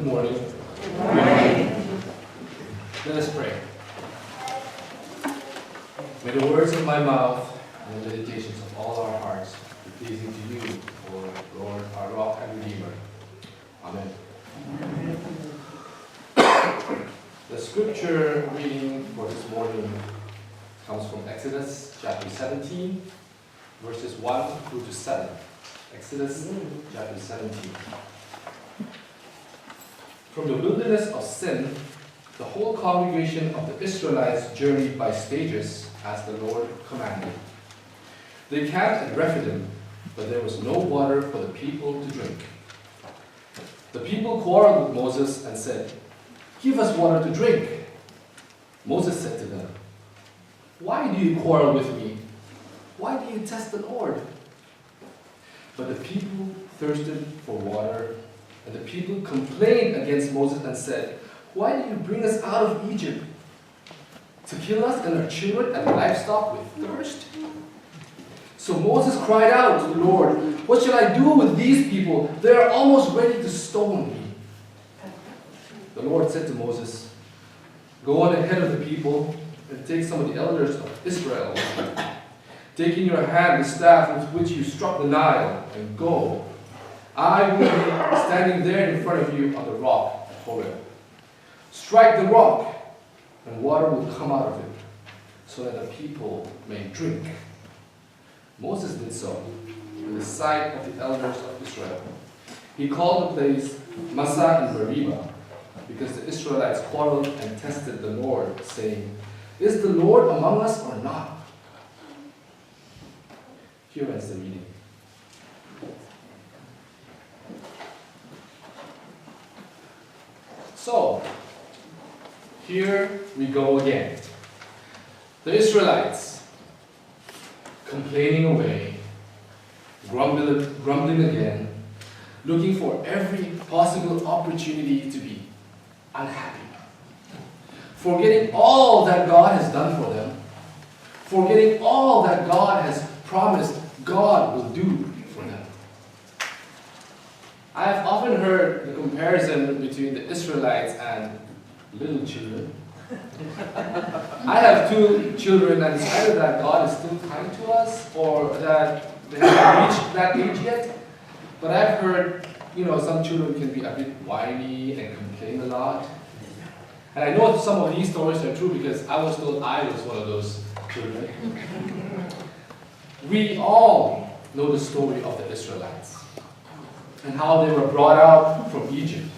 Good morning. Good morning. Let us pray. May the words of my mouth and the meditations of all our hearts be pleasing to you, O Lord, our rock and redeemer. Amen. The scripture reading for this morning comes from Exodus chapter 17, verses 1 through to 7. Exodus chapter 17. From the wilderness of Sin, the whole congregation of the Israelites journeyed by stages as the Lord commanded. They camped at Rephidim, but there was no water for the people to drink. The people quarreled with Moses and said, "Give us water to drink." Moses said to them, "Why do you quarrel with me? Why do you test the Lord?" But the people thirsted for water, and the people complained against Moses and said, "Why did you bring us out of Egypt? To kill us and our children and livestock with thirst?" So Moses cried out to the Lord, "What shall I do with these people? They are almost ready to stone me." The Lord said to Moses, "Go on ahead of the people and take some of the elders of Israel with you. Take in your hand the staff with which you struck the Nile, and go. I will be standing there in front of you on the rock at Horeb. Strike the rock, and water will come out of it, so that the people may drink." Moses did so in the sight of the elders of Israel. He called the place Massah and Meribah, because the Israelites quarreled and tested the Lord, saying, "Is the Lord among us or not?" Here ends the reading. So, here we go again. The Israelites complaining away, grumbling again, looking for every possible opportunity to be unhappy, forgetting all that God has done for them, forgetting all that God has promised God will do for them. I have often heard the comparison between the Israelites and little children. I have 2 children, and it's either that God is still kind to us or that they haven't reached that age yet. But I've heard, some children can be a bit whiny and complain a lot. And I know some of these stories are true because I was told I was one of those children. We all know the story of the Israelites and how they were brought out from Egypt.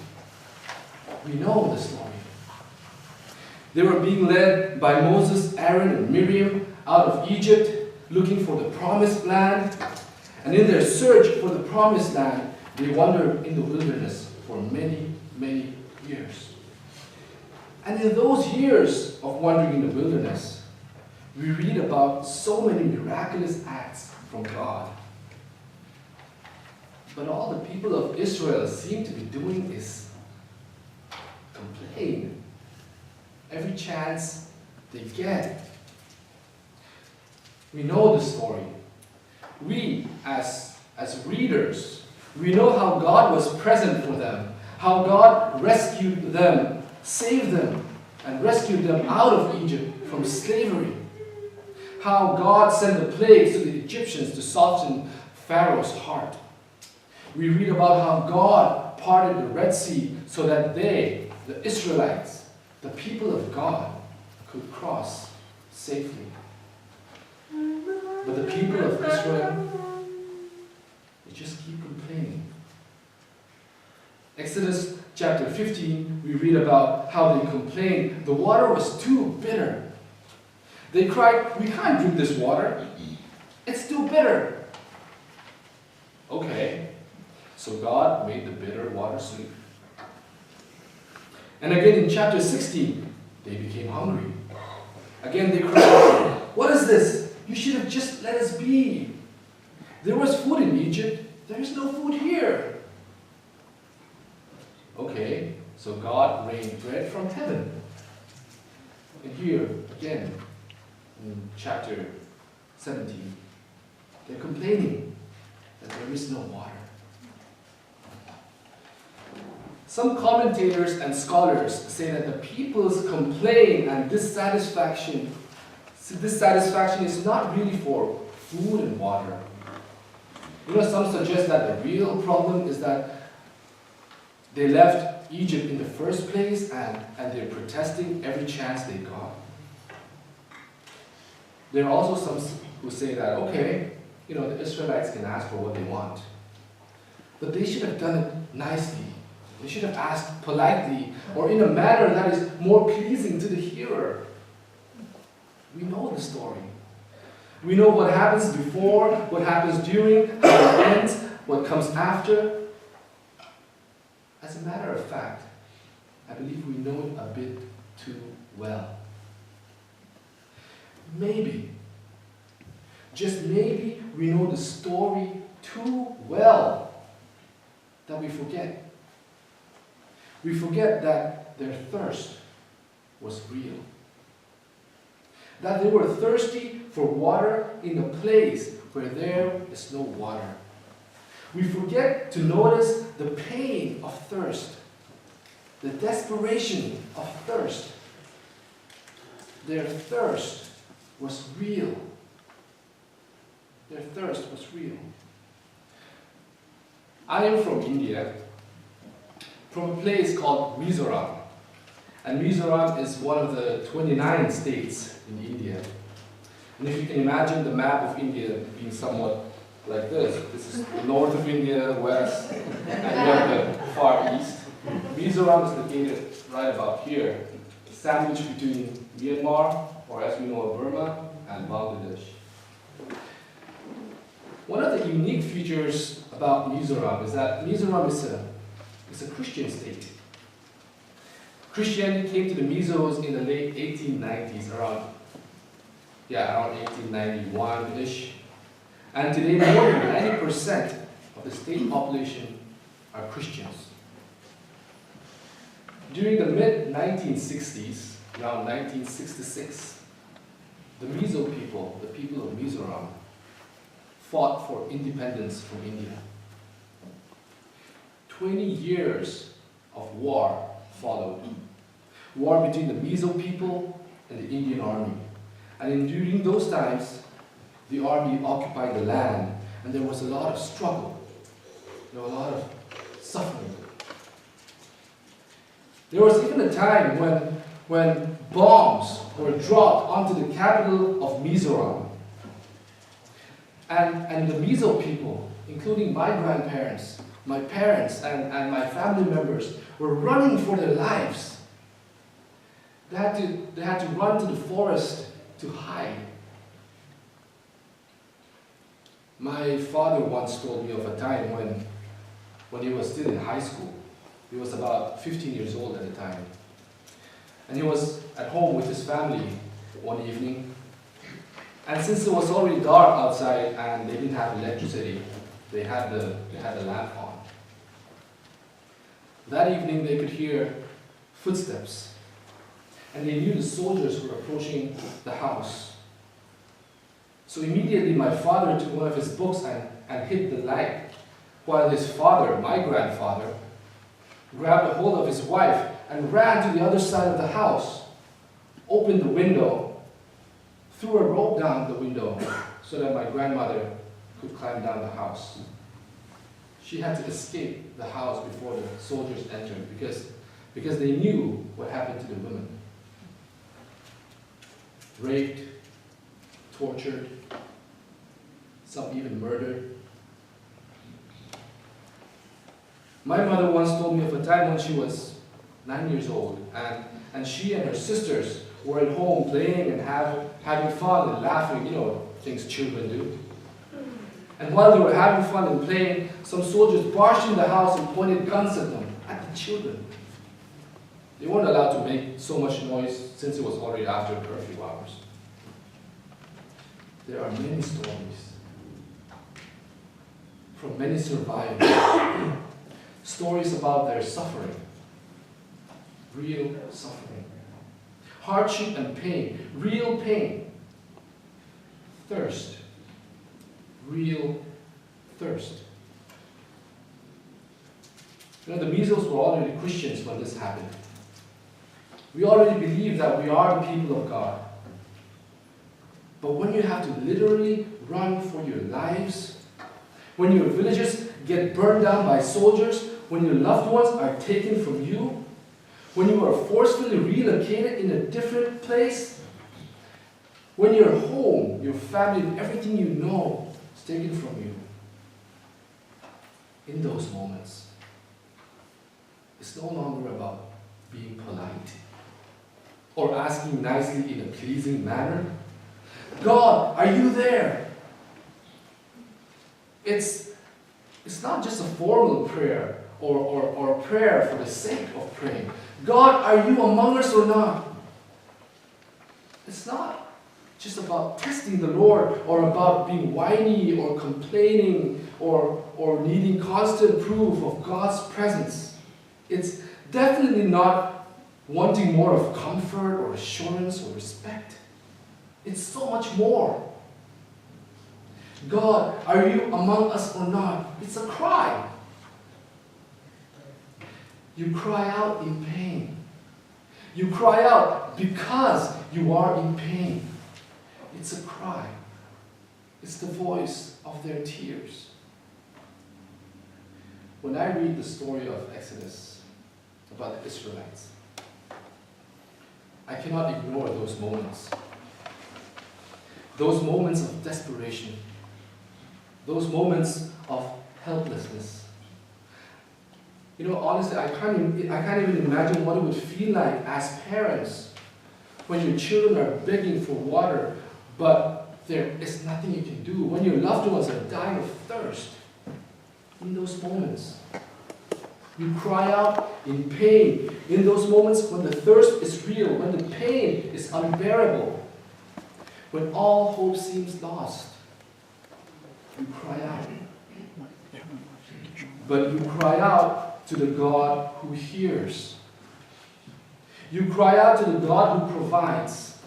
We know the story. They were being led by Moses, Aaron, and Miriam out of Egypt, looking for the promised land. And in their search for the promised land, they wandered in the wilderness for many, many years. And in those years of wandering in the wilderness, we read about so many miraculous acts from God. But all the people of Israel seem to be doing is complain every chance they get. We know the story. We, as readers, we know how God was present for them, how God rescued them, saved them, and rescued them out of Egypt from slavery. How God sent the plagues to the Egyptians to soften Pharaoh's heart. We read about how God parted the Red Sea so that they, the Israelites, the people of God, could cross safely. But the people of Israel, they just keep complaining. Exodus chapter 15, we read about how they complained the water was too bitter. They cried, "We can't drink this water. It's too bitter." Okay, so God made the bitter water sweet. And again in chapter 16, they became hungry. Again they cried, "What is this? You should have just let us be. There was food in Egypt. There is no food here." Okay, so God rained bread from heaven. And here, again, in chapter 17, they're complaining that there is no water. Some commentators and scholars say that the people's complaint and dissatisfaction is not really for food and water. Some suggest that the real problem is that they left Egypt in the first place and they're protesting every chance they got. There are also some who say that, okay, the Israelites can ask for what they want. But they should have done it nicely. They should have asked politely or in a manner that is more pleasing to the hearer. We know the story. We know what happens before, what happens during, how it ends, what comes after. As a matter of fact, I believe we know it a bit too well. Maybe, just maybe, we know the story too well that we forget. We forget that their thirst was real. That they were thirsty for water in a place where there is no water. We forget to notice the pain of thirst, the desperation of thirst. Their thirst was real. Their thirst was real. I am from India, from a place called Mizoram. And Mizoram is one of the 29 states in India. And if you can imagine the map of India being somewhat like this is the north of India, the west, and you have the far east. Mizoram is located right about here, sandwiched between Myanmar, or as we know, Burma, and Bangladesh. One of the unique features about Mizoram is that Mizoram is a Christian state. Christianity came to the Mizos in the late 1890s, around 1891-ish. And today, more than 90% of the state population are Christians. During the mid-1960s, around 1966, the Mizo people, the people of Mizoram, fought for independence from India. 20 years of war followed. War between the Mizo people and the Indian army. And during those times, the army occupied the land, and there was a lot of struggle. There was a lot of suffering. There was even a time when bombs were dropped onto the capital of Mizoram. And the Mizo people, including my grandparents, my parents, and my family members, were running for their lives. They had to run to the forest to hide. My father once told me of a time when he was still in high school. He was about 15 years old at the time. And he was at home with his family one evening. And since it was already dark outside and they didn't have electricity, they had the lamp on. That evening they could hear footsteps. And they knew the soldiers were approaching the house. So immediately my father took one of his books and hid the light, while his father, my grandfather, grabbed a hold of his wife and ran to the other side of the house, opened the window, threw a rope down the window so that my grandmother could climb down the house. She had to escape the house before the soldiers entered because they knew what happened to the women. Raped, tortured, some even murdered. My mother once told me of a time when she was 9 years old, and she and her sisters were at home playing and having fun and laughing, things children do. And while they were having fun and playing, some soldiers barged in the house and pointed guns at them, at the children. They weren't allowed to make so much noise since it was already after curfew hours. There are many stories from many survivors. Stories about their suffering, real suffering, hardship and pain, real pain, thirst, real thirst. The measles were already Christians when this happened. We already believe that we are the people of God. But when you have to literally run for your lives, when your villages get burned down by soldiers, when your loved ones are taken from you, when you are forcefully relocated in a different place, when your home, your family, everything you know is taken from you, in those moments, it's no longer about being polite or asking nicely in a pleasing manner. God, are you there? It's not just a formal prayer or a prayer for the sake of praying. God, are you among us or not? It's not just about testing the Lord or about being whiny or complaining or needing constant proof of God's presence. It's definitely not wanting more of comfort or assurance or respect. It's so much more. God, are you among us or not? It's a cry. You cry out in pain. You cry out because you are in pain. It's a cry. It's the voice of their tears. When I read the story of Exodus about the Israelites, I cannot ignore those moments. Those moments of desperation. Those moments of helplessness. Honestly, I can't even imagine what it would feel like as parents when your children are begging for water, but there is nothing you can do. When your loved ones are dying of thirst. In those moments, you cry out in pain. In those moments when the thirst is real, when the pain is unbearable, when all hope seems lost, you cry out. But you cry out to the God who hears. You cry out to the God who provides,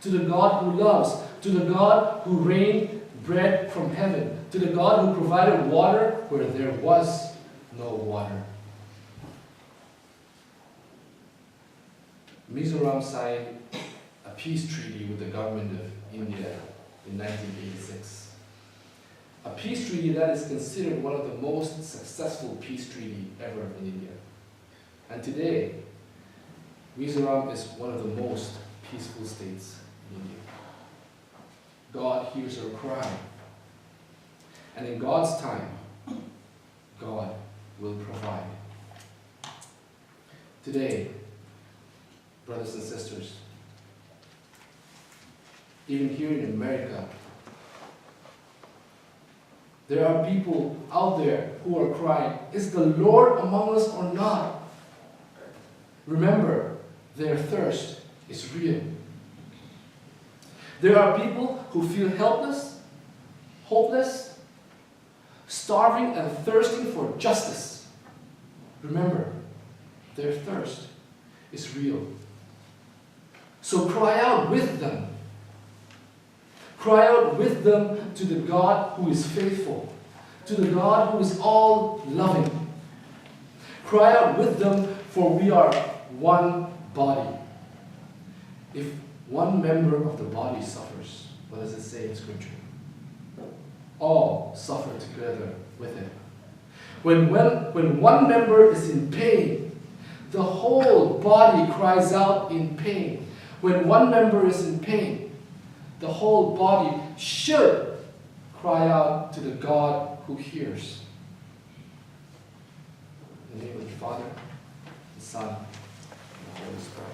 to the God who loves, to the God who rained bread from heaven, to the God who provided water where there was no water. Mizoram signed a peace treaty with the government of India in 1986. A peace treaty that is considered one of the most successful peace treaties ever in India. And today, Mizoram is one of the most peaceful states in India. God hears our cry. And in God's time, God will provide. Today, brothers and sisters, even here in America, there are people out there who are crying, is the Lord among us or not? Remember, their thirst is real. There are people who feel helpless, hopeless, starving and thirsting for justice. Remember, their thirst is real. So cry out with them. Cry out with them to the God who is faithful, to the God who is all-loving. Cry out with them, for we are one body. If one member of the body suffers, what does it say in Scripture? All suffer together with it. When one member is in pain, the whole body cries out in pain. When one member is in pain, the whole body should cry out to the God who hears. In the name of the Father, the Son, and the Holy Spirit.